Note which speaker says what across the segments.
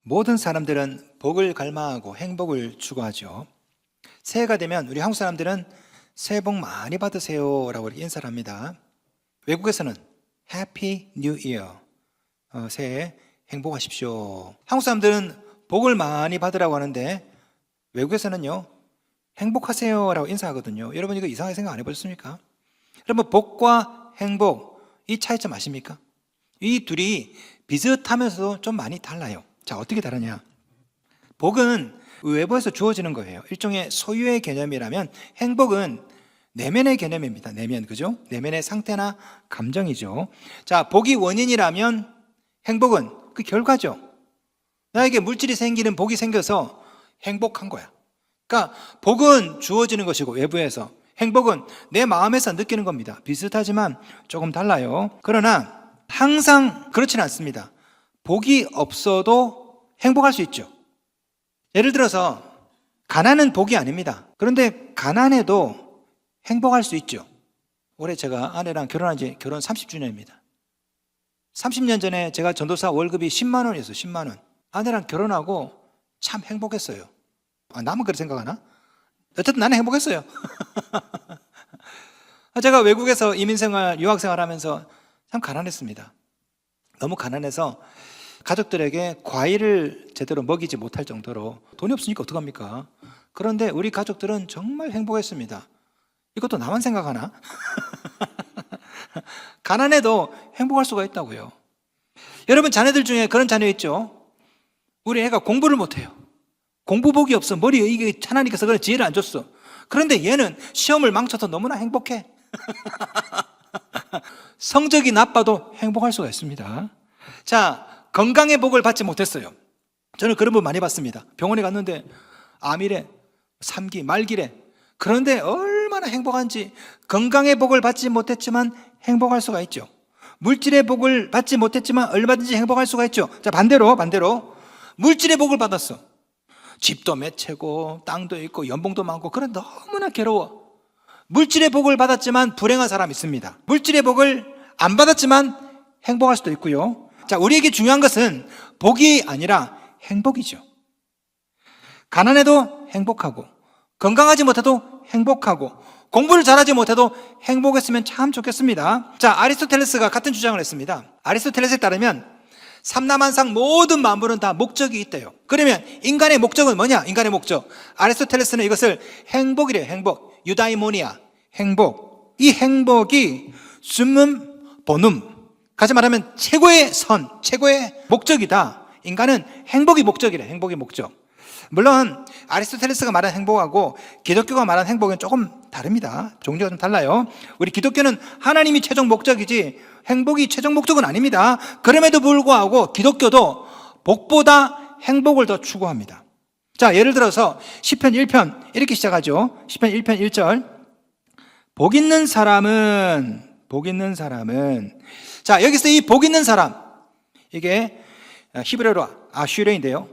Speaker 1: 모든 사람들은 복을 갈망하고 행복을 추구하죠. 새해가 되면 우리 한국 사람들은 새해 복 많이 받으세요 라고 이렇게 인사를 합니다. 외국에서는 Happy New Year, 새해 행복하십시오. 한국 사람들은 복을 많이 받으라고 하는데 외국에서는요, 행복하세요 라고 인사하거든요. 여러분 이거 이상하게 생각 안 해보셨습니까? 여러분 복과 행복, 이 차이점 아십니까? 이 둘이 비슷하면서도 좀 많이 달라요. 자, 어떻게 다르냐? 복은 외부에서 주어지는 거예요. 일종의 소유의 개념이라면 행복은 내면의 개념입니다. 내면, 그죠? 내면의 상태나 감정이죠. 자, 복이 원인이라면 행복은 그 결과죠. 나에게 물질이 생기는 복이 생겨서 행복한 거야. 그러니까 복은 주어지는 것이고 외부에서, 행복은 내 마음에서 느끼는 겁니다. 비슷하지만 조금 달라요. 그러나 항상 그렇지는 않습니다. 복이 없어도 행복할 수 있죠. 예를 들어서 가난은 복이 아닙니다. 그런데 가난해도 행복할 수 있죠. 올해 제가 아내랑 결혼한 지 결혼 30주년입니다. 30년 전에 제가 전도사 월급이 10만 원이었어요. 10만 원. 아내랑 결혼하고 참 행복했어요. 나만 그렇게 생각하나? 어쨌든 나는 행복했어요. 제가 외국에서 이민생활, 유학생활 하면서 참 가난했습니다. 너무 가난해서 가족들에게 과일을 제대로 먹이지 못할 정도로 돈이 없으니까 어떡합니까? 그런데 우리 가족들은 정말 행복했습니다. 이것도 나만 생각하나? 가난해도 행복할 수가 있다고요. 여러분 자녀들 중에 그런 자녀 있죠? 우리 애가 공부를 못해요. 공부복이 없어. 머리에 이게 하나님께서 그런 지혜를 안 줬어. 그런데 얘는 시험을 망쳐서 너무나 행복해. 성적이 나빠도 행복할 수가 있습니다. 자, 건강의 복을 받지 못했어요. 저는 그런 분 많이 봤습니다. 병원에 갔는데 암이래, 3기, 말기래. 그런데 얼마나 행복한지. 건강의 복을 받지 못했지만 행복할 수가 있죠. 물질의 복을 받지 못했지만 얼마든지 행복할 수가 있죠. 자, 반대로 물질의 복을 받았어. 집도 몇 채고 땅도 있고 연봉도 많고, 그래 너무나 괴로워. 물질의 복을 받았지만 불행한 사람이 있습니다. 물질의 복을 안 받았지만 행복할 수도 있고요. 자, 우리에게 중요한 것은 복이 아니라 행복이죠. 가난해도 행복하고, 건강하지 못해도 행복하고, 공부를 잘하지 못해도 행복했으면 참 좋겠습니다. 자, 아리스토텔레스가 같은 주장을 했습니다. 아리스토텔레스에 따르면 삼라만상 모든 만물은 다 목적이 있대요. 그러면 인간의 목적은 뭐냐? 인간의 목적. 아리스토텔레스는 이것을 행복이래요. 행복. 유다이모니아. 행복. 이 행복이 숨음 보눔. 다시 말하면 최고의 선, 최고의 목적이다. 인간은 행복이 목적이래. 행복이 목적. 물론 아리스토텔레스가 말한 행복하고 기독교가 말한 행복은 조금 다릅니다. 종류가 좀 달라요. 우리 기독교는 하나님이 최종 목적이지 행복이 최종 목적은 아닙니다. 그럼에도 불구하고 기독교도 복보다 행복을 더 추구합니다. 자, 예를 들어서 시편 1편 이렇게 시작하죠. 시편 1편 1절. 복 있는 사람은 자, 여기서 이 복 있는 사람, 이게 히브리어로 아슈레인데요.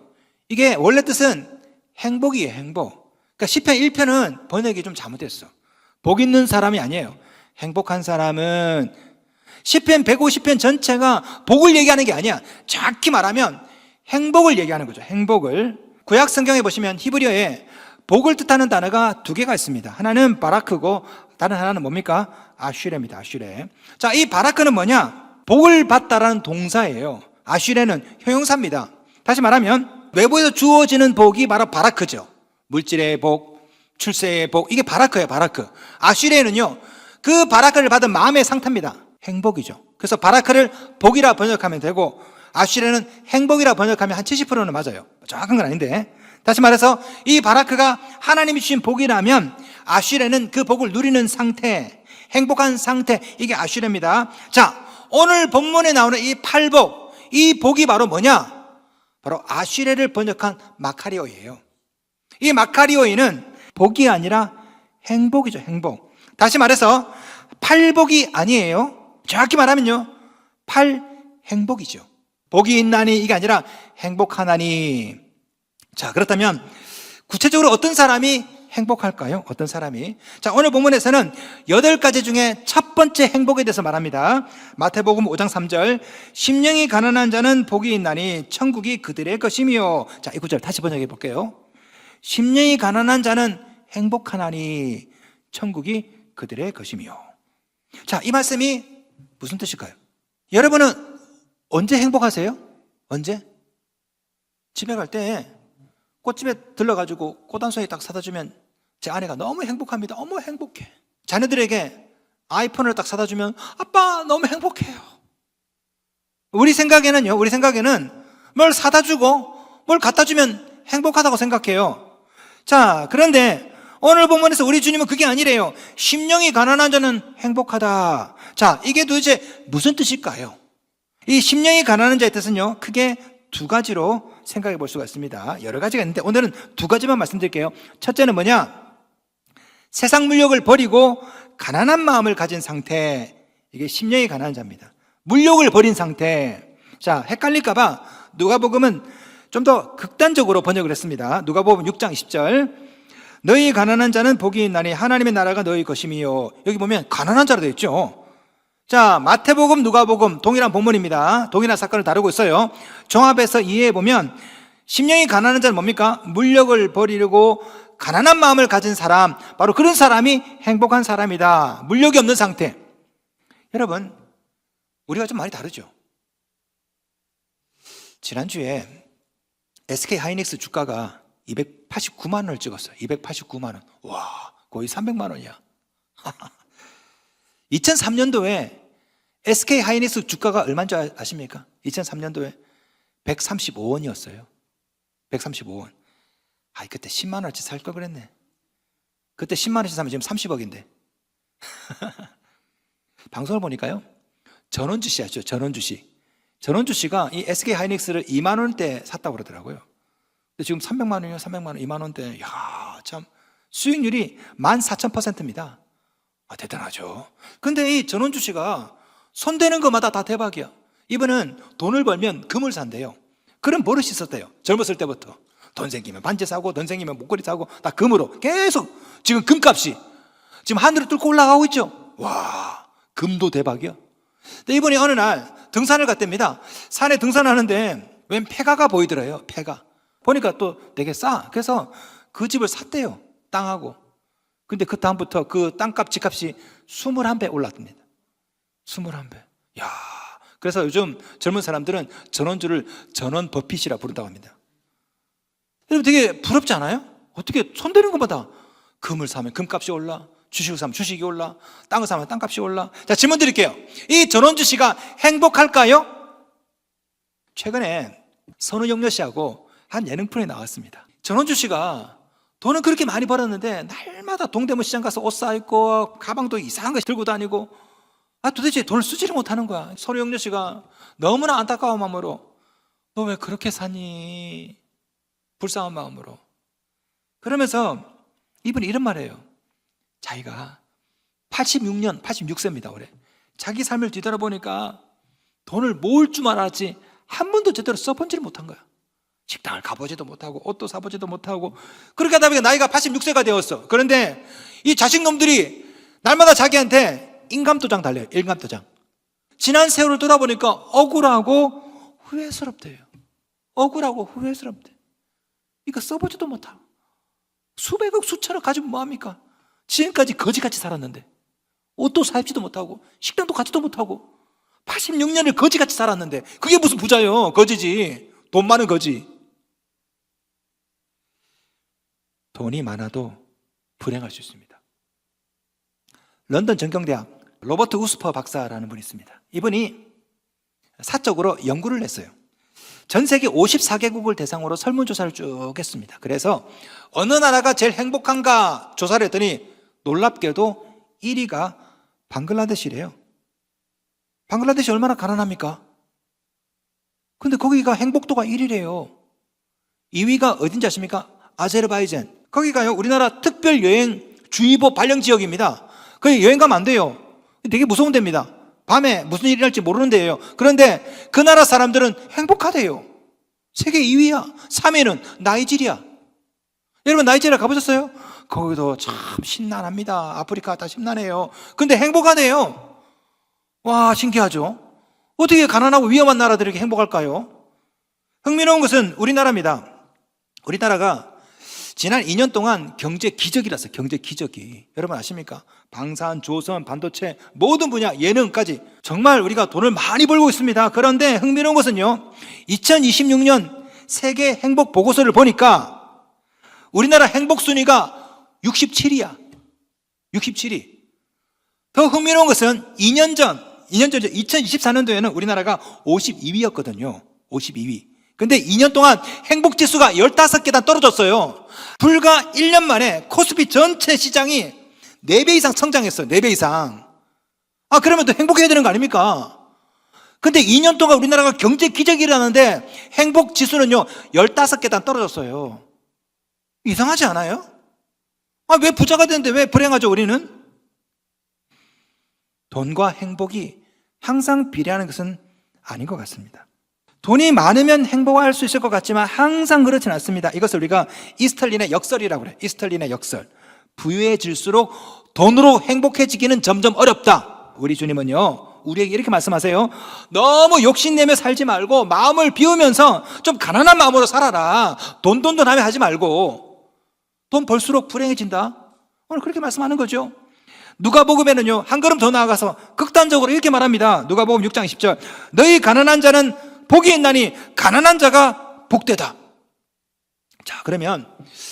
Speaker 1: 이게 원래 뜻은 행복이에요. 행복. 그러니까 시편 1편은 번역이 좀 잘못됐어. 복 있는 사람이 아니에요. 행복한 사람은. 시편 150편 전체가 복을 얘기하는 게 아니야. 정확히 말하면 행복을 얘기하는 거죠. 행복을. 구약 성경에 보시면 히브리어에 복을 뜻하는 단어가 두 개가 있습니다. 하나는 바라크고 다른 하나는 뭡니까? 아슈레입니다. 아슈레. 자, 이 바라크는 뭐냐? 복을 받다라는 동사예요. 아슈레는 형용사입니다. 다시 말하면 외부에서 주어지는 복이 바로 바라크죠. 물질의 복, 출세의 복, 이게 바라크예요. 바라크. 아슈레는요, 그 바라크를 받은 마음의 상태입니다. 행복이죠. 그래서 바라크를 복이라 번역하면 되고 아슈레는 행복이라 번역하면 한 70%는 맞아요. 정확한 건 아닌데. 다시 말해서 이 바라크가 하나님이 주신 복이라면 아슈레는 그 복을 누리는 상태, 행복한 상태, 이게 아슈레입니다. 자, 오늘 본문에 나오는 이 팔복, 이 복이 바로 뭐냐? 바로 아슈레를 번역한 마카리오예요. 이 마카리오이는 복이 아니라 행복이죠. 행복. 다시 말해서 팔복이 아니에요. 정확히 말하면요, 팔행복이죠. 복이 있나니 이게 아니라 행복하나니. 자, 그렇다면 구체적으로 어떤 사람이 행복할까요? 어떤 사람이? 자, 오늘 본문에서는 8가지 중에 첫 번째 행복에 대해서 말합니다. 마태복음 5장 3절, 심령이 가난한 자는 복이 있나니 천국이 그들의 것이며. 자, 이 구절 다시 번역해 볼게요. 심령이 가난한 자는 행복하나니 천국이 그들의 것이며. 자, 이 말씀이 무슨 뜻일까요? 여러분은 언제 행복하세요? 언제? 집에 갈 때 꽃집에 들러가지고 꽃 한 송이 딱 사다 주면 제 아내가 너무 행복합니다. 너무 행복해. 자녀들에게 아이폰을 딱 사다 주면 아빠 너무 행복해요. 우리 생각에는 뭘 사다 주고 뭘 갖다 주면 행복하다고 생각해요. 자, 그런데 오늘 본문에서 우리 주님은 그게 아니래요. 심령이 가난한 자는 행복하다. 자, 이게 도대체 무슨 뜻일까요? 이 심령이 가난한 자의 뜻은요, 크게 2가지로 생각해 볼 수가 있습니다. 여러 가지가 있는데 오늘은 2가지만 말씀드릴게요. 첫째는 뭐냐? 세상 물욕을 버리고 가난한 마음을 가진 상태. 이게 심령이 가난한 자입니다. 물욕을 버린 상태. 자, 헷갈릴까봐 누가복음은 좀 더 극단적으로 번역을 했습니다. 누가복음 6장 20절, 너희 가난한 자는 복이 있나니 하나님의 나라가 너희 것이며. 여기 보면 가난한 자로 되어 있죠. 자, 마태복음, 누가복음 동일한 본문입니다. 동일한 사건을 다루고 있어요. 종합해서 이해해 보면 심령이 가난한 자는 뭡니까? 물욕을 버리려고 가난한 마음을 가진 사람, 바로 그런 사람이 행복한 사람이다. 물욕이 없는 상태. 여러분, 우리가 좀 많이 다르죠. 지난주에 SK 하이닉스 주가가 289만 원을 찍었어요. 289만 원. 와, 거의 300만 원이야. 2003년도에 SK 하이닉스 주가가 얼마인 줄 아십니까? 2003년도에 135원이었어요. 135원. 아, 그때 10만 원어치 살 걸 그랬네. 그때 10만 원어치 사면 지금 30억인데. 방송을 보니까요, 전원주씨 아시죠? 전원주씨가 이 SK 하이닉스를 2만 원대 샀다고 그러더라고요. 근데 지금 300만 원이요, 300만 원, 2만 원대. 야, 참 수익률이 14,000%입니다. 아, 대단하죠. 근데 이 전원주씨가 손대는 것마다 다 대박이야. 이분은 돈을 벌면 금을 산대요. 그런 버릇이 있었대요. 젊었을 때부터. 돈 생기면 반지 사고, 돈 생기면 목걸이 사고, 다 금으로 계속. 지금 금값이 지금 하늘을 뚫고 올라가고 있죠. 와, 금도 대박이야. 근데 이분이 어느 날 등산을 갔답니다. 산에 등산하는데 웬 폐가가 보이더래요. 폐가 보니까 또 되게 싸. 그래서 그 집을 샀대요. 땅하고. 근데 그 다음부터 그 땅값, 집값이 21배 올랐답니다. 21배. 야, 그래서 요즘 젊은 사람들은 전원주를 전원 버핏이라 부른다고 합니다. 여러분 되게 부럽지 않아요? 어떻게 손대는 것마다 금을 사면 금값이 올라, 주식을 사면 주식이 올라, 땅을 사면 땅값이 올라. 자, 질문 드릴게요. 이 전원주 씨가 행복할까요? 최근에 선우영녀 씨하고 한 예능 프로에 나왔습니다. 전원주 씨가 돈은 그렇게 많이 벌었는데 날마다 동대문 시장 가서 옷 사입고 가방도 이상한 거 들고 다니고, 아, 도대체 돈을 쓰지를 못하는 거야. 선우영녀 씨가 너무나 안타까운 마음으로 너 왜 그렇게 사니? 불쌍한 마음으로. 그러면서 이분이 이런 말이에요. 자기가 86세입니다 올해. 자기 삶을 뒤돌아보니까 돈을 모을 줄 알았지 한 번도 제대로 써본지를 못한 거야. 식당을 가보지도 못하고 옷도 사보지도 못하고. 그렇게 하다 보니까 나이가 86세가 되었어. 그런데 이 자식놈들이 날마다 자기한테 인감도장 달려요. 인감도장. 지난 세월을 돌아보니까 억울하고 후회스럽대요. 억울하고 후회스럽대. 그러니까 써보지도 못하고 수백억 수천억 가지고 뭐합니까? 지금까지 거지같이 살았는데 옷도 사입지도 못하고 식당도 가지도 못하고 86년을 거지같이 살았는데 그게 무슨 부자요? 거지지. 돈 많은 거지. 돈이 많아도 불행할 수 있습니다. 런던 전경대학 로버트 우스퍼 박사라는 분이 있습니다. 이분이 사적으로 연구를 했어요. 전 세계 54개국을 대상으로 설문조사를 쭉 했습니다. 그래서 어느 나라가 제일 행복한가 조사를 했더니 놀랍게도 1위가 방글라데시래요. 방글라데시 얼마나 가난합니까? 근데 거기가 행복도가 1위래요. 2위가 어딘지 아십니까? 아제르바이잔. 거기가요, 우리나라 특별여행주의보 발령지역입니다. 거기 여행 가면 안 돼요. 되게 무서운 데입니다. 밤에 무슨 일이 날지 모르는 데예요. 그런데 그 나라 사람들은 행복하대요. 세계 2위야. 3위는 나이지리아. 여러분 나이지리아 가보셨어요? 거기도 참 심란합니다. 아프리카 다 심란해요. 근데 행복하네요. 와, 신기하죠? 어떻게 가난하고 위험한 나라들이 이렇게 행복할까요? 흥미로운 것은 우리나라입니다. 우리나라가 지난 2년 동안 경제 기적이라서 경제 기적이. 여러분 아십니까? 방산, 조선, 반도체 모든 분야, 예능까지 정말 우리가 돈을 많이 벌고 있습니다. 그런데 흥미로운 것은요, 2026년 세계 행복 보고서를 보니까 우리나라 행복 순위가 67위야. 67위. 더 흥미로운 것은 2년 전 2024년도에는 우리나라가 52위였거든요. 52위. 근데 2년 동안 행복 지수가 15계단 떨어졌어요. 불과 1년 만에 코스피 전체 시장이 4배 이상 성장했어요. 4배 이상. 그러면 더 행복해야 되는 거 아닙니까? 근데 2년 동안 우리나라가 경제 기적이라는데 행복 지수는요, 15계단 떨어졌어요. 이상하지 않아요? 왜 부자가 되는데 왜 불행하죠, 우리는? 돈과 행복이 항상 비례하는 것은 아닌 것 같습니다. 돈이 많으면 행복할 수 있을 것 같지만 항상 그렇지는 않습니다. 이것을 우리가 이스털린의 역설이라고 그래요. 이스털린의 역설. 부유해질수록 돈으로 행복해지기는 점점 어렵다. 우리 주님은요, 우리에게 이렇게 말씀하세요. 너무 욕심내며 살지 말고 마음을 비우면서 좀 가난한 마음으로 살아라. 돈 하면 하지 말고. 돈 벌수록 불행해진다. 오늘 그렇게 말씀하는 거죠. 누가복음에는요, 한 걸음 더 나아가서 극단적으로 이렇게 말합니다. 누가복음 6장 10절. 너희 가난한 자는 복이 있나니 가난한 자가 복되다. 자, 그러면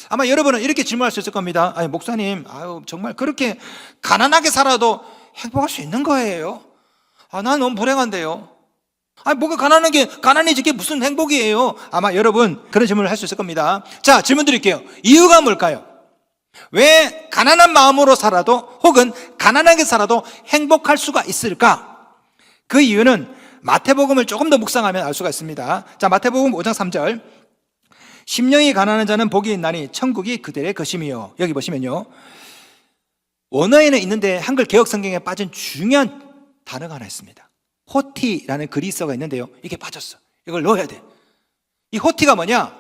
Speaker 1: 아마 여러분은 이렇게 질문할 수 있을 겁니다. 아니, 목사님, 정말 그렇게 가난하게 살아도 행복할 수 있는 거예요? 난 너무 불행한데요. 뭐가 가난해지는 게 무슨 행복이에요? 아마 여러분 그런 질문을 할 수 있을 겁니다. 자, 질문 드릴게요. 이유가 뭘까요? 왜 가난한 마음으로 살아도 혹은 가난하게 살아도 행복할 수가 있을까? 그 이유는 마태복음을 조금 더 묵상하면 알 수가 있습니다. 자, 마태복음 5장 3절. 심령이 가난한 자는 복이 있나니 천국이 그들의 것임이요. 여기 보시면요, 원어에는 있는데 한글 개역 성경에 빠진 중요한 단어가 하나 있습니다. 호티라는 그리스어가 있는데요, 이게 빠졌어. 이걸 넣어야 돼. 이 호티가 뭐냐?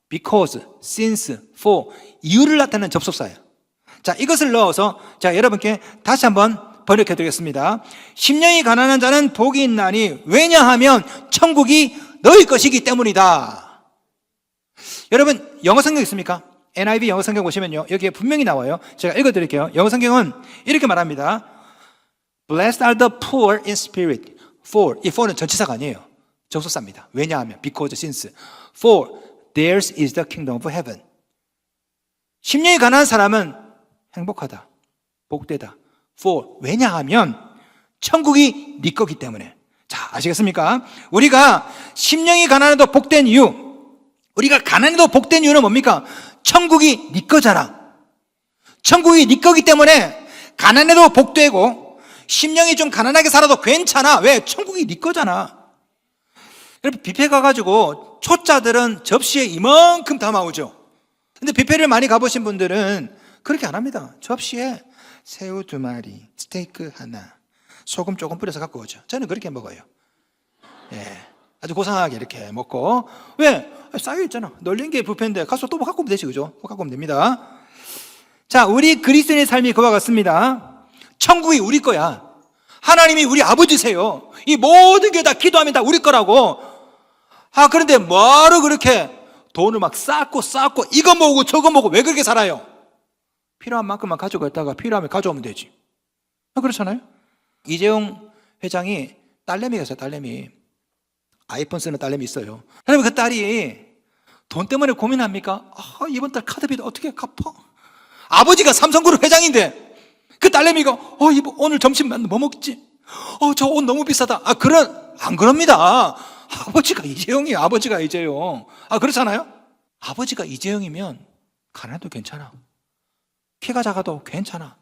Speaker 1: because, since, for, 이유를 나타내는 접속사예요. 자, 이것을 넣어서 여러분께 다시 한번 번역해 드리겠습니다. 심령이 가난한 자는 복이 있나니 왜냐하면 천국이 너희 것이기 때문이다. 여러분 영어 성경 있습니까? NIV 영어 성경 보시면요, 여기에 분명히 나와요. 제가 읽어 드릴게요. 영어 성경은 이렇게 말합니다. Blessed are the poor in spirit. For, 이 for는 전치사가 아니에요. 접속사입니다. 왜냐하면, because, since, for theirs is the kingdom of heaven. 심령이 가난한 사람은 행복하다, 복되다. For, 왜냐하면 천국이 네 거기 때문에. 자, 아시겠습니까? 우리가 심령이 가난해도 복된 이유, 우리가 가난해도 복된 이유는 뭡니까? 천국이 네 거잖아. 천국이 네 거기 때문에 가난해도 복되고 심령이 좀 가난하게 살아도 괜찮아. 왜? 천국이 네 거잖아. 여러분, 뷔페 가가지고 초짜들은 접시에 이만큼 담아오죠. 근데 뷔페를 많이 가보신 분들은 그렇게 안 합니다. 접시에 새우 2마리, 스테이크 하나, 소금 조금 뿌려서 갖고 오죠. 저는 그렇게 먹어요. 아주 고상하게 이렇게 먹고. 왜? 쌓여있잖아. 널린 게 뷔페인데 가서 또 갖고 오면 되지, 그죠? 또 갖고 오면 됩니다. 자, 우리 그리스도인의 삶이 그와 같습니다. 천국이 우리 거야. 하나님이 우리 아버지세요. 이 모든 게 다 기도하면 다 우리 거라고. 그런데 뭐하러 그렇게 돈을 막 쌓고 이거 모으고 저거 모으고 왜 그렇게 살아요? 필요한 만큼만 가지고 있다가 필요하면 가져오면 되지. 그렇잖아요? 이재용 회장이 딸내미가 있어요. 딸내미. 아이폰 쓰는 딸내미 있어요. 그러면 그 딸이 돈 때문에 고민합니까? 이번 달 카드비도 어떻게 갚아? 아버지가 삼성그룹 회장인데 그 딸내미가 오늘 점심 뭐 먹지? 저 옷 너무 비싸다. 안 그럽니다. 아버지가 이재용이에요. 아버지가 이재용. 그렇잖아요? 아버지가 이재용이면 가난해도 괜찮아. 키가 작아도 괜찮아.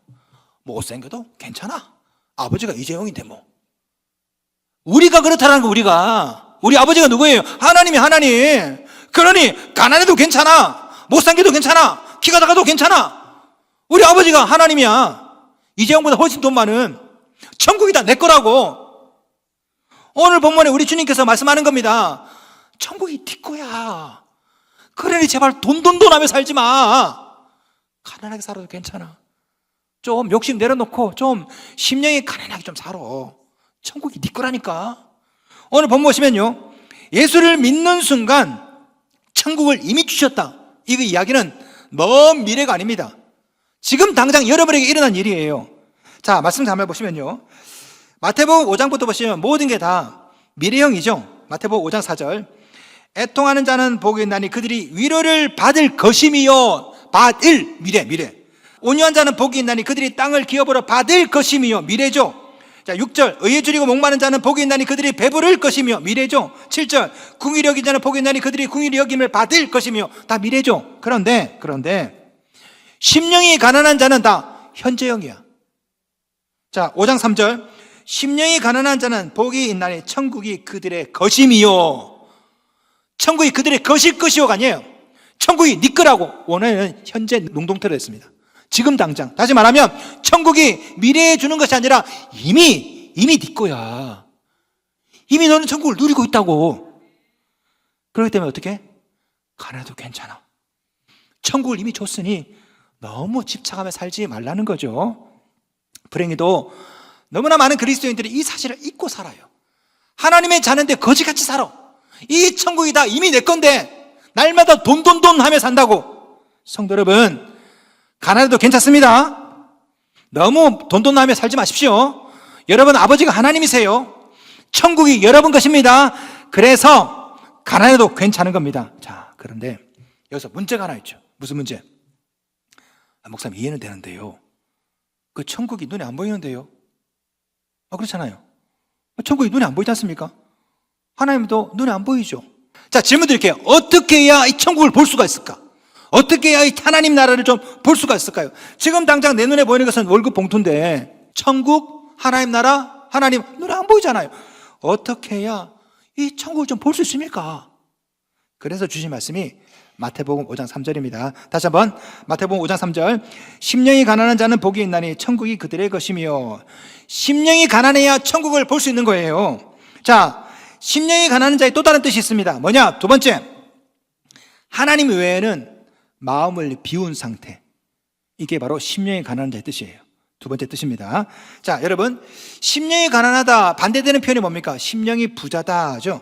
Speaker 1: 못생겨도 괜찮아. 아버지가 이재용인데 뭐. 우리가 그렇다는 거. 우리 아버지가 누구예요? 하나님이 하나님. 그러니 가난해도 괜찮아. 못생겨도 괜찮아. 키가 작아도 괜찮아. 우리 아버지가 하나님이야. 이재용보다 훨씬 돈 많은. 천국이 다 내 거라고. 오늘 본문에 우리 주님께서 말씀하는 겁니다. 천국이 네 거야. 그러니 제발 돈 하며 살지 마. 가난하게 살아도 괜찮아. 좀 욕심 내려놓고 좀 심령이 가난하게 좀 살아. 천국이 네 거라니까. 오늘 본문 보시면요, 예수를 믿는 순간 천국을 이미 주셨다. 이 이야기는 먼 미래가 아닙니다. 지금 당장 여러분에게 일어난 일이에요. 자, 말씀 한번 보시면요, 마태복음 5장부터 보시면 모든 게 다 미래형이죠. 마태복음 5장 4절, 애통하는 자는 복이 있나니 그들이 위로를 받을 것임이요. 받을, 미래. 온유한 자는 복이 있나니 그들이 땅을 기업으로 받을 것임이요. 미래죠. 자, 6절, 의에 줄이고 목마른 자는 복이 있나니 그들이 배부를 것이며. 미래죠. 7절, 궁일이 여긴 자는 복이 있나니 그들이 궁일이 여김을 받을 것이며. 다 미래죠. 그런데 심령이 가난한 자는 다 현재형이야. 자, 5장 3절, 심령이 가난한 자는 복이 있나니 천국이 그들의 것임이요. 천국이 그들의 것일 것이요가 아니에요. 천국이 네 거라고. 원어에는 현재 능동태로 했습니다. 지금 당장. 다시 말하면 천국이 미래에 주는 것이 아니라 이미 네 거야. 이미 너는 천국을 누리고 있다고. 그렇기 때문에 어떻게? 가난해도 괜찮아. 천국을 이미 줬으니 너무 집착하며 살지 말라는 거죠. 불행히도 너무나 많은 그리스도인들이 이 사실을 잊고 살아요. 하나님의 자녀인데 거지같이 살아. 이 천국이 다 이미 내 건데 날마다 돈 하며 산다고. 성도 여러분, 가난해도 괜찮습니다. 너무 돈 하며 살지 마십시오. 여러분 아버지가 하나님이세요. 천국이 여러분 것입니다. 그래서 가난해도 괜찮은 겁니다. 자, 그런데 여기서 문제가 하나 있죠. 무슨 문제? 목사님 이해는 되는데요, 그 천국이 눈에 안 보이는데요? 그렇잖아요. 천국이 눈에 안 보이지 않습니까? 하나님도 눈에 안 보이죠. 자, 질문 드릴게요. 어떻게 해야 이 천국을 볼 수가 있을까? 어떻게 해야 이 하나님 나라를 좀 볼 수가 있을까요? 지금 당장 내 눈에 보이는 것은 월급 봉투인데 천국, 하나님 나라, 하나님 눈에 안 보이잖아요. 어떻게 해야 이 천국을 좀 볼 수 있습니까? 그래서 주신 말씀이 마태복음 5장 3절입니다. 다시 한번 마태복음 5장 3절, 심령이 가난한 자는 복이 있나니 천국이 그들의 것이며. 심령이 가난해야 천국을 볼 수 있는 거예요. 자, 심령이 가난한 자의 또 다른 뜻이 있습니다. 뭐냐? 두 번째, 하나님 외에는 마음을 비운 상태. 이게 바로 심령이 가난한 자의 뜻이에요. 두 번째 뜻입니다. 자, 여러분, 심령이 가난하다 반대되는 표현이 뭡니까? 심령이 부자다죠.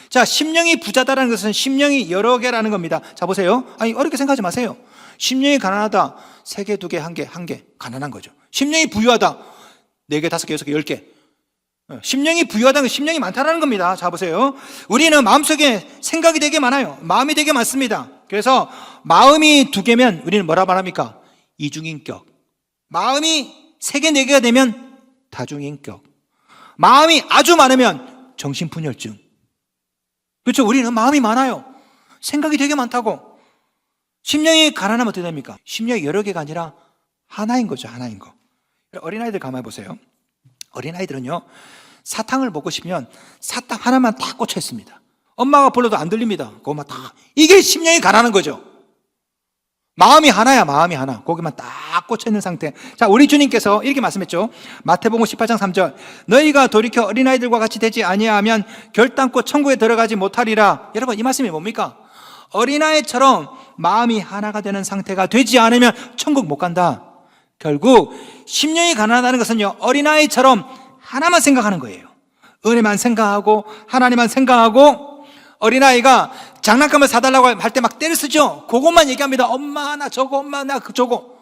Speaker 1: 자, 심령이 부자다라는 것은 심령이 여러 개라는 겁니다. 자, 보세요. 아니, 어렵게 생각하지 마세요. 심령이 가난하다, 3개, 2개, 1개, 가난한 거죠. 심령이 부유하다, 4개, 5개, 6개, 10개. 심령이 부유하다는 건 심령이 많다는 겁니다. 자, 보세요. 우리는 마음속에 생각이 되게 많아요. 마음이 되게 많습니다. 그래서 마음이 2개면 우리는 뭐라 말합니까? 이중인격. 마음이 3개, 4개가 되면 다중인격. 마음이 아주 많으면 정신분열증. 그렇죠? 우리는 마음이 많아요. 생각이 되게 많다고. 심령이 가난하면 어떻게 됩니까? 심령이 여러 개가 아니라 하나인 거죠. 하나인 거. 어린아이들 가만히 보세요. 어린아이들은요, 사탕을 먹고 싶으면 사탕 하나만 딱 꽂혀 있습니다. 엄마가 불러도 안 들립니다. 그것만 딱. 이게 심령이 가난한 거죠. 마음이 하나야, 마음이 하나. 거기만 딱 꽂혀 있는 상태. 자, 우리 주님께서 이렇게 말씀했죠. 마태복음 18장 3절, 너희가 돌이켜 어린아이들과 같이 되지 아니하면 결단코 천국에 들어가지 못하리라. 여러분, 이 말씀이 뭡니까? 어린아이처럼 마음이 하나가 되는 상태가 되지 않으면 천국 못 간다. 결국 심령이 가난하다는 것은요, 어린아이처럼 하나만 생각하는 거예요. 은혜만 생각하고 하나님만 생각하고. 어린아이가 장난감을 사달라고 할 때 막 때를 쓰죠. 그것만 얘기합니다. 엄마 나 저거, 엄마 나 저거.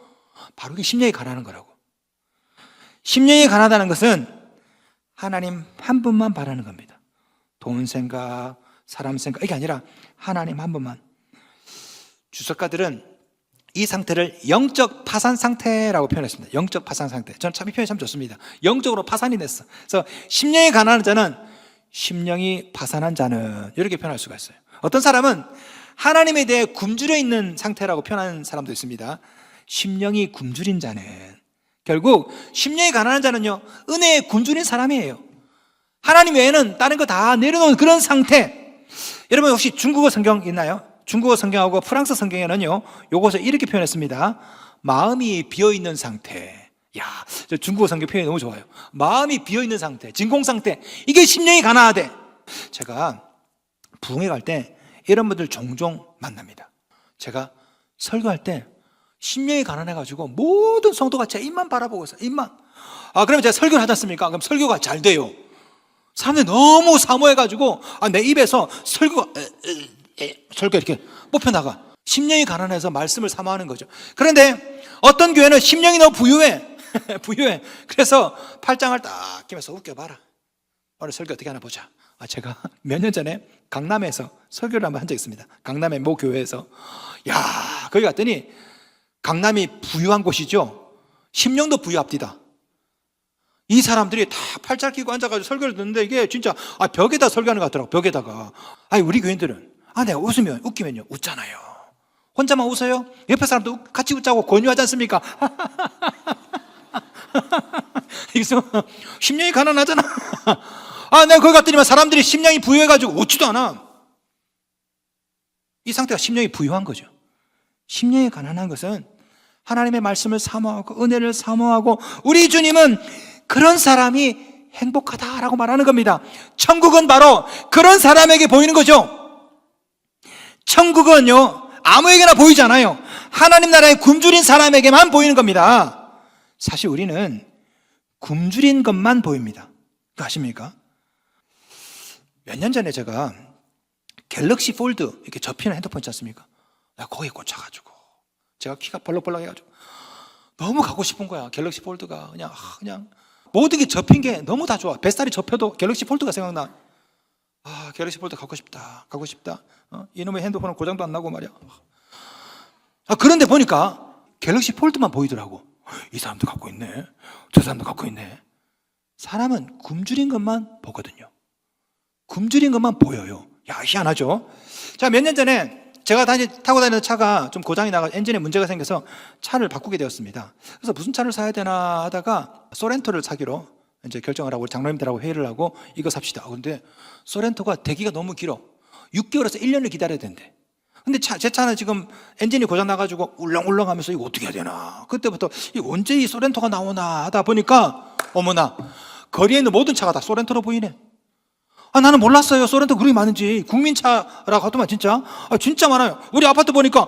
Speaker 1: 바로 이게 심령이 가난한 거라고. 심령이 가난하다는 것은 하나님 한 분만 바라는 겁니다. 돈 생각, 사람 생각, 이게 아니라 하나님 한 분만. 주석가들은 이 상태를 영적 파산 상태라고 표현했습니다. 영적 파산 상태. 저는 참 이 표현이 참 좋습니다. 영적으로 파산이 됐어. 그래서 심령이 가난한 자는, 심령이 파산한 자는, 이렇게 표현할 수가 있어요. 어떤 사람은 하나님에 대해 굶주려 있는 상태라고 표현하는 사람도 있습니다. 심령이 굶주린 자는, 결국 심령이 가난한 자는요, 은혜에 굶주린 사람이에요. 하나님 외에는 다른 거 다 내려놓은 그런 상태. 여러분 혹시 중국어 성경 있나요? 중국어 성경하고 프랑스 성경에는요, 요것을 이렇게 표현했습니다. 마음이 비어있는 상태. 야, 저 중국어 성경 표현이 너무 좋아요. 마음이 비어있는 상태, 진공 상태. 이게 심령이 가난하대. 제가 부흥회 갈 때 이런 분들 종종 만납니다. 제가 설교할 때 심령이 가난해가지고 모든 성도가 제 입만 바라보고 있어요. 입만. 그러면 제가 설교를 하지 않습니까? 그럼 설교가 잘 돼요. 사람들이 너무 사모해가지고 내 입에서 설교 이렇게 뽑혀나가. 심령이 가난해서 말씀을 사모하는 거죠. 그런데 어떤 교회는 심령이 너무 부유해. 부유해. 그래서 팔짱을 딱 끼면서 웃겨봐라. 오늘 설교 어떻게 하나 보자. 제가 몇 년 전에 강남에서 설교를 한번 한 적이 있습니다. 강남의 모 교회에서. 거기 갔더니 강남이 부유한 곳이죠. 심령도 부유합디다. 이 사람들이 다 팔짱 끼고 앉아가지고 설교를 듣는데 이게 진짜 벽에다 설교하는 것 같더라고. 벽에다가. 우리 교인들은 내가 웃기면요 웃잖아요. 혼자만 웃어요? 옆에 사람도 같이 웃자고 권유하지 않습니까? 여기서 심령이 가난하잖아. 내가 거기 갔더니만 사람들이 심령이 부유해가지고 웃지도 않아. 이 상태가 심령이 부유한 거죠. 심령이 가난한 것은 하나님의 말씀을 사모하고 은혜를 사모하고 우리 주님은 그런 사람이 행복하다라고 말하는 겁니다. 천국은 바로 그런 사람에게 보이는 거죠. 천국은요 아무에게나 보이지 않아요. 하나님 나라에 굶주린 사람에게만 보이는 겁니다. 사실 우리는 굶주린 것만 보입니다. 그거 아십니까? 몇 년 전에 제가 갤럭시 폴드 이렇게 접히는 핸드폰 있지 않습니까? 거기에 꽂혀가지고 제가 키가 벌럭벌럭 해가지고 너무 갖고 싶은 거야. 갤럭시 폴드가 그냥 모든 게 접힌 게 너무 다 좋아. 뱃살이 접혀도 갤럭시 폴드가 생각나. 갤럭시 폴드 갖고 싶다. 이놈의 핸드폰은 고장도 안 나고 말이야. 그런데 보니까 갤럭시 폴드만 보이더라고. 이 사람도 갖고 있네. 저 사람도 갖고 있네. 사람은 굶주린 것만 보거든요. 굶주린 것만 보여요. 희한하죠? 자, 몇 년 전에 제가 타고 다니는 차가 좀 고장이 나가 엔진에 문제가 생겨서 차를 바꾸게 되었습니다. 그래서 무슨 차를 사야 되나 하다가 소렌토를 사기로 이제 결정을 하고 장로님들하고 회의를 하고 이거 삽시다. 그런데 소렌토가 대기가 너무 길어. 6개월에서 1년을 기다려야 된대. 근데 제 차는 지금 엔진이 고장 나가지고 울렁울렁 하면서 이거 어떻게 해야 되나. 그때부터 언제 이 소렌토가 나오나 하다 보니까 어머나 거리에 있는 모든 차가 다 소렌토로 보이네. 나는 몰랐어요. 소렌토 그렇게 많은지. 국민차라고 하더만 진짜. 진짜 많아요. 우리 아파트 보니까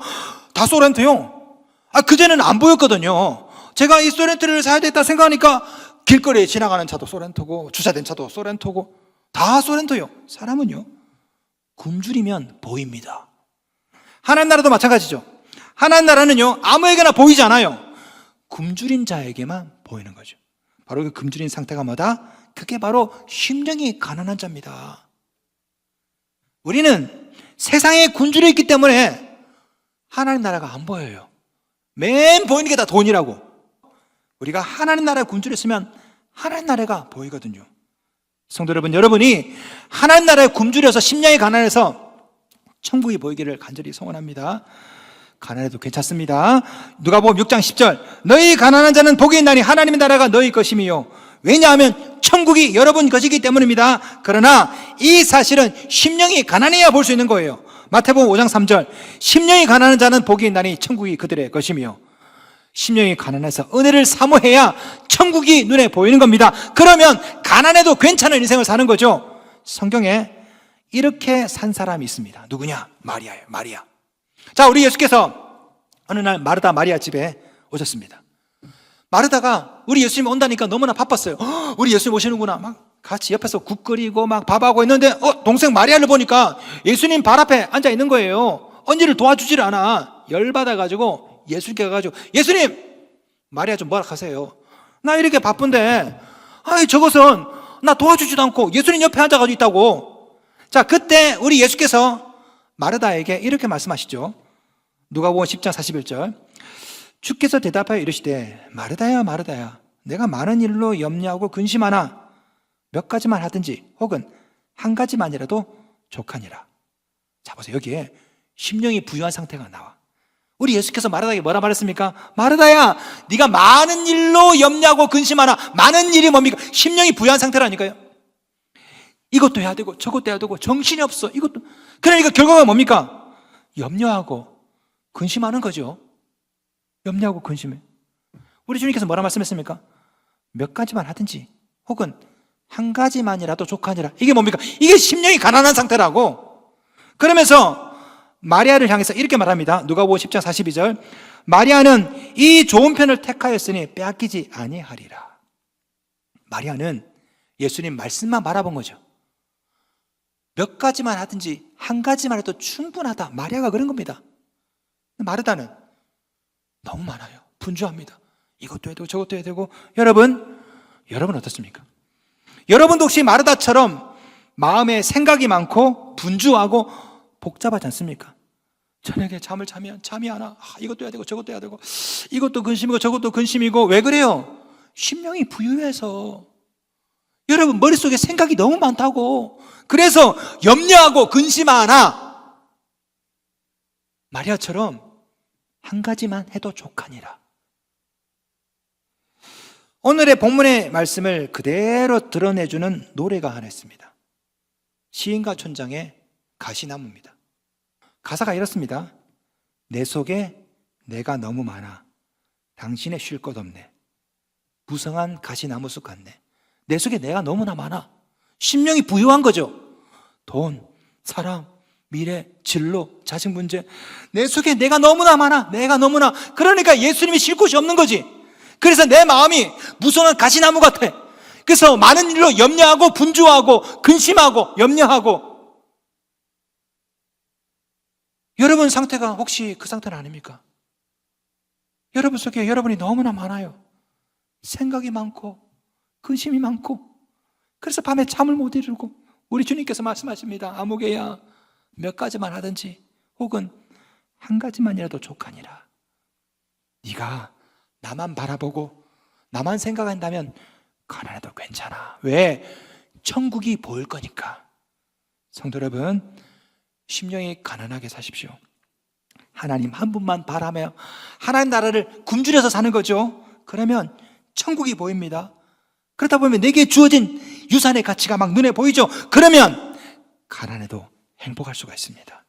Speaker 1: 다 소렌토요. 그전에는 안 보였거든요. 제가 이 소렌토를 사야 되겠다 생각하니까 길거리에 지나가는 차도 소렌토고 주차된 차도 소렌토고 다 소렌토요. 사람은요 굶주리면 보입니다. 하나님 나라도 마찬가지죠. 하나님 나라는요 아무에게나 보이지 않아요. 굶주린 자에게만 보이는 거죠. 바로 그 굶주린 상태가 뭐다? 그게 바로 심령이 가난한 자입니다. 우리는 세상에 굶주려 있기 때문에 하나님 나라가 안 보여요. 맨 보이는 게 다 돈이라고. 우리가 하나님 나라에 굶주려 있으면 하나님 나라가 보이거든요. 성도 여러분, 여러분이 하나님 나라에 굶주려서 심령이 가난해서 천국이 보이기를 간절히 소원합니다. 가난해도 괜찮습니다. 누가복음 6장 10절 너희 가난한 자는 복이 있나니 하나님의 나라가 너희 것임이요. 왜냐하면 천국이 여러분 것이기 때문입니다. 그러나 이 사실은 심령이 가난해야 볼 수 있는 거예요. 마태복음 5장 3절 심령이 가난한 자는 복이 있나니 천국이 그들의 것이며 심령이 가난해서 은혜를 사모해야 천국이 눈에 보이는 겁니다. 그러면 가난해도 괜찮은 인생을 사는 거죠. 성경에 이렇게 산 사람이 있습니다. 누구냐? 마리아예요. 마리아. 자, 우리 예수께서 어느 날 마르다 마리아 집에 오셨습니다. 마르다가 우리 예수님 온다니까 너무나 바빴어요. 우리 예수님 오시는구나. 막 같이 옆에서 국 끓이고 막 밥하고 있는데 동생 마리아를 보니까 예수님 발 앞에 앉아 있는 거예요. 언니를 도와주질 않아. 열받아가지고 예수님께 가가지고 예수님! 마리아 좀 뭐라 하세요. 나 이렇게 바쁜데 저것은 나 도와주지도 않고 예수님 옆에 앉아가지고 있다고. 자, 그때 우리 예수께서 마르다에게 이렇게 말씀하시죠. 누가복음 10장 41절 주께서 대답하여 이르시되 마르다야 마르다야 내가 많은 일로 염려하고 근심하나 몇 가지만 하든지 혹은 한 가지만이라도 족하니라. 자, 보세요. 여기에 심령이 부유한 상태가 나와. 우리 예수께서 마르다에게 뭐라 말했습니까? 마르다야 네가 많은 일로 염려하고 근심하나. 많은 일이 뭡니까? 심령이 부유한 상태라니까요. 이것도 해야 되고 저것도 해야 되고 정신이 없어. 이것도. 그러니까 결과가 뭡니까? 염려하고 근심하는 거죠. 염려하고 근심해. 우리 주님께서 뭐라 말씀했습니까? 몇 가지만 하든지 혹은 한 가지만이라도 족하니라. 이게 뭡니까? 이게 심령이 가난한 상태라고. 그러면서 마리아를 향해서 이렇게 말합니다. 누가복음 10장 42절. 마리아는 이 좋은 편을 택하였으니 빼앗기지 아니하리라. 마리아는 예수님 말씀만 바라본 거죠. 몇 가지만 하든지 한 가지만 해도 충분하다. 마리아가 그런 겁니다. 마르다는 너무 많아요. 분주합니다. 이것도 해야 되고 저것도 해야 되고. 여러분 어떻습니까? 여러분도 혹시 마르다처럼 마음에 생각이 많고 분주하고 복잡하지 않습니까? 저녁에 잠을 자면 잠이 안 와. 이것도 해야 되고 저것도 해야 되고 이것도 근심이고 저것도 근심이고. 왜 그래요? 심령이 부유해서. 여러분 머릿속에 생각이 너무 많다고. 그래서 염려하고 근심하나. 마리아처럼 한 가지만 해도 족하니라. 오늘의 본문의 말씀을 그대로 드러내주는 노래가 하나 있습니다. 시인과 촌장의 가시나무입니다. 가사가 이렇습니다. 내 속에 내가 너무 많아 당신의 쉴 것 없네. 무성한 가시나무 숲 같네. 내 속에 내가 너무나 많아. 심령이 부유한 거죠. 돈, 사람, 미래, 진로, 자식 문제. 내 속에 내가 너무나 많아. 내가 너무나. 그러니까 예수님이 쉴 곳이 없는 거지. 그래서 내 마음이 무성한 가시나무 같아. 그래서 많은 일로 염려하고 분주하고 근심하고 염려하고. 여러분 상태가 혹시 그 상태는 아닙니까? 여러분 속에 여러분이 너무나 많아요. 생각이 많고 근심이 많고. 그래서 밤에 잠을 못 이루고. 우리 주님께서 말씀하십니다. 아무개야 몇 가지만 하든지 혹은 한 가지만이라도 족하니라. 네가 나만 바라보고 나만 생각한다면 가난해도 괜찮아. 왜? 천국이 보일 거니까. 성도 여러분, 심령이 가난하게 사십시오. 하나님 한 분만 바라며 하나님 나라를 굶주려서 사는 거죠. 그러면 천국이 보입니다. 그러다 보면 내게 주어진 유산의 가치가 막 눈에 보이죠. 그러면 가난해도 행복할 수가 있습니다.